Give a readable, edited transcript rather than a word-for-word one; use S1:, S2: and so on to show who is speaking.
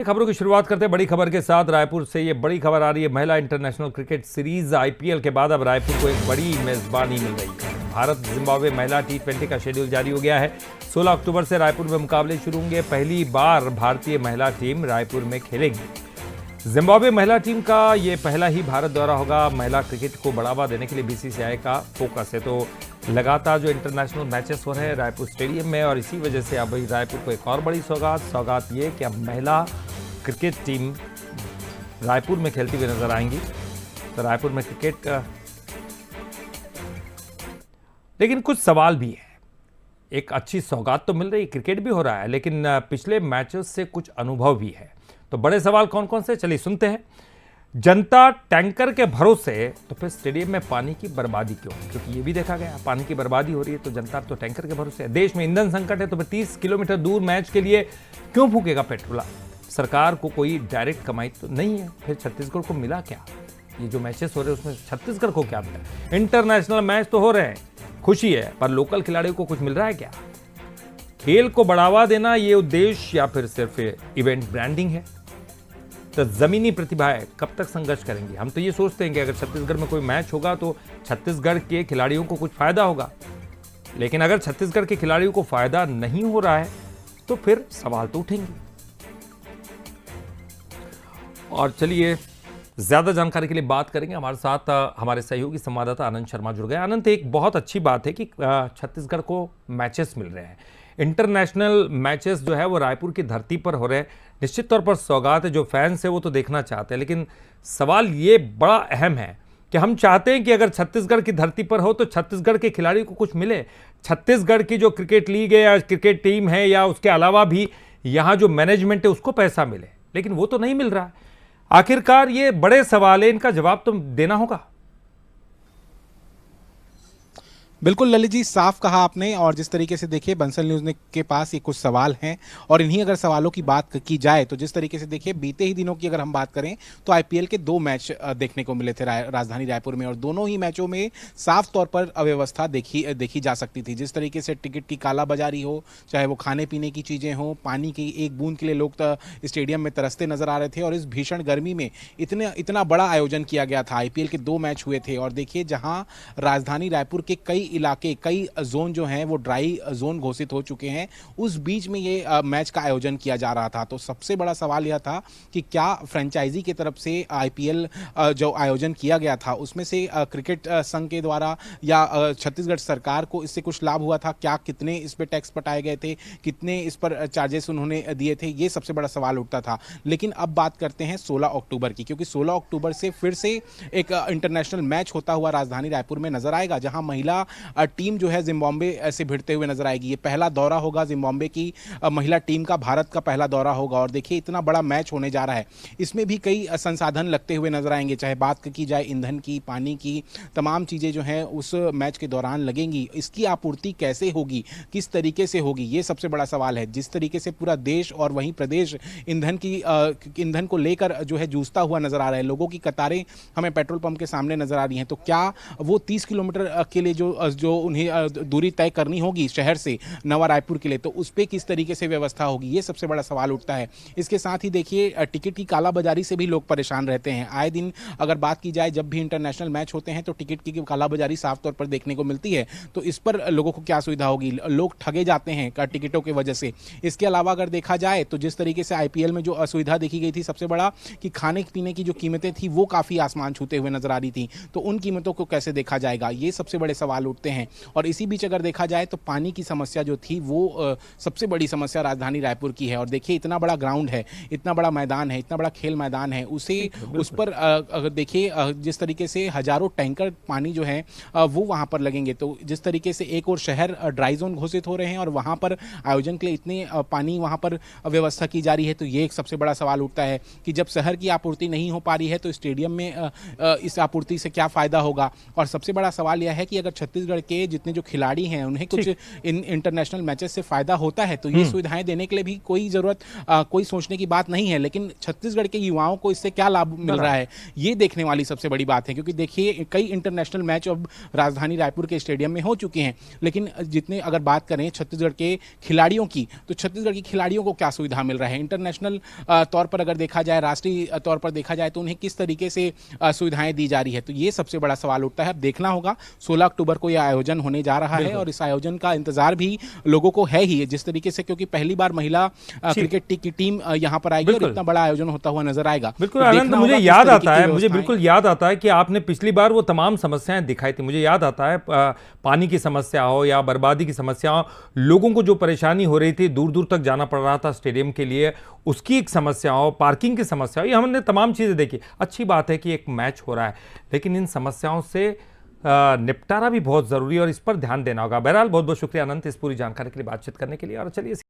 S1: खबरों की शुरुआत करते हैं बड़ी खबर के साथ। रायपुर से ये बड़ी खबर आ रही है। महिला इंटरनेशनल क्रिकेट सीरीज आईपीएल के बाद अब रायपुर को एक बड़ी मेजबानी मिल रही है। भारत जिम्बाब्वे महिला टी20 का शेड्यूल जारी हो गया है। 16 अक्टूबर से रायपुर में मुकाबले शुरू होंगे। पहली बार भारतीय महिला टीम रायपुर में खेलेगी। जिम्बाब्वे महिला टीम का ये पहला ही भारत दौरा होगा। महिला क्रिकेट को बढ़ावा देने के लिए बीसीसीआई का फोकस है। तो लगातार जो इंटरनेशनल मैचेस हो रहे हैं रायपुर स्टेडियम में, और इसी वजह से अब रायपुर को एक और बड़ी सौगात ये कि अब महिला क्रिकेट टीम रायपुर में खेलती हुई नजर आएंगी। तो रायपुर में क्रिकेट का लेकिन कुछ सवाल भी है। एक अच्छी सौगात तो मिल रही है, क्रिकेट भी हो रहा है, लेकिन पिछले मैचेस से कुछ अनुभव भी है। तो बड़े सवाल कौन कौन से, चलिए सुनते हैं। जनता टैंकर के भरोसे, तो फिर स्टेडियम में पानी की बर्बादी क्यों? क्योंकि ये भी देखा गया पानी की बर्बादी हो रही है, तो जनता तो टैंकर के भरोसे है। देश में ईंधन संकट है, तो फिर 30 किलोमीटर दूर मैच के लिए क्यों फूकेगा पेट्रोल? सरकार को कोई डायरेक्ट कमाई तो नहीं है, फिर छत्तीसगढ़ को मिला क्या? ये जो मैचेस हो रहे हैं उसमें छत्तीसगढ़ को क्या मिला? इंटरनेशनल मैच तो हो रहे हैं, खुशी है, पर लोकल खिलाड़ियों को कुछ मिल रहा है क्या? खेल को बढ़ावा देना ये उद्देश्य या फिर सिर्फ इवेंट ब्रांडिंग है? तो जमीनी प्रतिभाएं कब तक संघर्ष करेंगी? हम तो ये सोचते हैं कि अगर छत्तीसगढ़ में कोई मैच होगा तो छत्तीसगढ़ के खिलाड़ियों को कुछ फायदा होगा, लेकिन अगर छत्तीसगढ़ के खिलाड़ियों को फायदा नहीं हो रहा है तो फिर सवाल तो उठेंगे। और चलिए ज्यादा जानकारी के लिए बात करेंगे। हमारे साथ हमारे सहयोगी संवाददाता आनंद शर्मा जुड़ गए। आनंद, एक बहुत अच्छी बात है कि छत्तीसगढ़ को मैचेस मिल रहे हैं। इंटरनेशनल मैचेस जो है वो रायपुर की धरती पर हो रहे हैं। निश्चित तौर पर सौगात है, जो फैंस है वो तो देखना चाहते हैं, लेकिन सवाल ये बड़ा अहम है कि हम चाहते हैं कि अगर छत्तीसगढ़ की धरती पर हो तो छत्तीसगढ़ के खिलाड़ी को कुछ मिले। छत्तीसगढ़ की जो क्रिकेट लीग है या क्रिकेट टीम है या उसके अलावा भी यहाँ जो मैनेजमेंट है उसको पैसा मिले, लेकिन वो तो नहीं मिल रहा है। आखिरकार ये बड़े सवाल है, इनका जवाब तो देना होगा।
S2: बिल्कुल ललित जी, साफ कहा आपने। और जिस तरीके से देखिए बंसल न्यूज़ ने के पास ये कुछ सवाल हैं, और इन्हीं अगर सवालों की बात की जाए तो जिस तरीके से देखिए बीते ही दिनों की अगर हम बात करें तो आईपीएल के 2 मैच देखने को मिले थे राजधानी रायपुर में, और दोनों ही मैचों में साफ तौर पर अव्यवस्था देखी जा सकती थी। जिस तरीके से टिकट की कालाबाजारी हो, चाहे वो खाने पीने की चीज़ें हो, पानी की एक बूंद के लिए लोग स्टेडियम में तरसते नजर आ रहे थे। और इस भीषण गर्मी में इतना बड़ा आयोजन किया गया था। आईपीएल के 2 मैच हुए थे, और देखिए जहां राजधानी रायपुर के कई इलाके, कई जोन जो हैं वो ड्राई जोन घोषित हो चुके हैं, उस बीच में ये मैच का आयोजन किया जा रहा था। तो सबसे बड़ा सवाल यह था कि क्या फ्रेंचाइजी की तरफ से आईपीएल जो आयोजन किया गया था उसमें से क्रिकेट संघ के द्वारा या छत्तीसगढ़ सरकार को इससे कुछ लाभ हुआ था क्या? कितने इस पर टैक्स पटाए गए थे, कितने इस पर चार्जेस उन्होंने दिए थे, ये सबसे बड़ा सवाल उठता था। लेकिन अब बात करते हैं 16 अक्टूबर की, क्योंकि 16 अक्टूबर से फिर से एक इंटरनेशनल मैच होता हुआ राजधानी रायपुर में नजर आएगा, जहां महिला टीम जो है जिम्बाब्वे से भिड़ते हुए नजर आएगी। ये पहला दौरा होगा जिम्बाब्वे की महिला टीम का, भारत का पहला दौरा होगा। और देखिए इतना बड़ा मैच होने जा रहा है, इसमें भी कई संसाधन लगते हुए नजर आएंगे, चाहे बात की जाए ईंधन की, पानी की, तमाम चीजें जो हैं उस मैच के दौरान लगेंगी। इसकी आपूर्ति कैसे होगी, किस तरीके से होगी, ये सबसे बड़ा सवाल है। जिस तरीके से पूरा देश और वहीं प्रदेश ईंधन को लेकर जो है जूझता हुआ नजर आ रहा है, लोगों की कतारें हमें पेट्रोल पंप के सामने नजर आ रही हैं, तो क्या वो 30 किलोमीटर के लिए जो उन्हें दूरी तय करनी होगी शहर से नवा रायपुर के लिए, तो उस पर किस तरीके से व्यवस्था होगी, ये सबसे बड़ा सवाल उठता है। इसके साथ ही देखिए टिकट की कालाबाजारी से भी लोग परेशान रहते हैं। आए दिन अगर बात की जाए, जब भी इंटरनेशनल मैच होते हैं तो टिकट की कालाबाजारी साफ तौर पर देखने को मिलती है। तो इस पर लोगों को क्या सुविधा होगी? लोग ठगे जाते हैं टिकटों की वजह से। इसके अलावा अगर देखा जाए तो जिस तरीके से आईपीएल में जो असुविधा देखी गई थी, सबसे बड़ा कि खाने पीने की जो कीमतें थी वो काफी आसमान छूते हुए नजर आ रही थी, तो उन कीमतों को कैसे देखा जाएगा, ये सबसे बड़े सवाल उठते हैं। और इसी बीच अगर देखा जाए तो पानी की समस्या जो थी वो सबसे बड़ी समस्या राजधानी रायपुर की है। और देखिए इतना बड़ा ग्राउंड है, इतना बड़ा मैदान है, इतना बड़ा खेल मैदान है, उस पर अगर देखिए जिस तरीके से हजारों टैंकर पानी जो है वो वहां पर लगेंगे, तो जिस तरीके से एक और शहर ड्राई जोन घोषित हो रहे हैं और वहां पर आयोजन के लिए इतने पानी वहां पर व्यवस्था की जा रही है, तो ये एक सबसे बड़ा सवाल उठता है कि जब शहर की आपूर्ति नहीं हो पा रही है तो स्टेडियम में इस आपूर्ति से क्या फायदा होगा। और सबसे बड़ा सवाल यह है कि अगर छत्तीसगढ़ छत्तीसगढ़ के जितने जो खिलाड़ी हैं उन्हें कुछ इन इंटरनेशनल मैचेस से फायदा होता है, तो ये सुविधाएं देने के लिए भी कोई जरूरत कोई सोचने की बात नहीं है। लेकिन छत्तीसगढ़ के युवाओं को इससे क्या लाभ मिल रहा है, ये देखने वाली सबसे बड़ी बात है। क्योंकि देखिए कई इंटरनेशनल मैच अब राजधानी रायपुर के स्टेडियम में हो चुके हैं, लेकिन जितने अगर बात करें छत्तीसगढ़ के खिलाड़ियों की, तो छत्तीसगढ़ के खिलाड़ियों को क्या सुविधा मिल रहा है, इंटरनेशनल तौर पर अगर देखा जाए, राष्ट्रीय तौर पर देखा जाए तो उन्हें किस तरीके से सुविधाएं दी जा रही है, तो ये सबसे बड़ा सवाल उठता है। अब देखना होगा, 16 अक्टूबर को यह आयोजन होने जा रहा है और इस आयोजन का इंतजार भी लोगों को है ही, जिस तरीके से, क्योंकि पहली बार महिला क्रिकेट की टीम यहां पर आएगी और इतना बड़ा आयोजन होता हुआ नजर आएगा।
S1: बिल्कुल आनंद, मुझे याद आता है, मुझे बिल्कुल याद आता है कि आपने पिछली बार वो तमाम समस्याएं दिखाई थी। मुझे याद आता है पानी की समस्या हो या बर्बादी की समस्या हो, लोगों को जो परेशानी हो रही थी, दूर दूर तक जाना पड़ रहा था स्टेडियम के लिए, उसकी एक समस्या हो, पार्किंग की समस्या हो, ये हमने तमाम चीजें देखी। अच्छी बात है कि एक मैच हो रहा है, लेकिन इन समस्याओं से निपटारा भी बहुत जरूरी है और इस पर ध्यान देना होगा। बहरहाल बहुत बहुत शुक्रिया अनंत इस पूरी जानकारी के लिए, बातचीत करने के लिए। और चलिए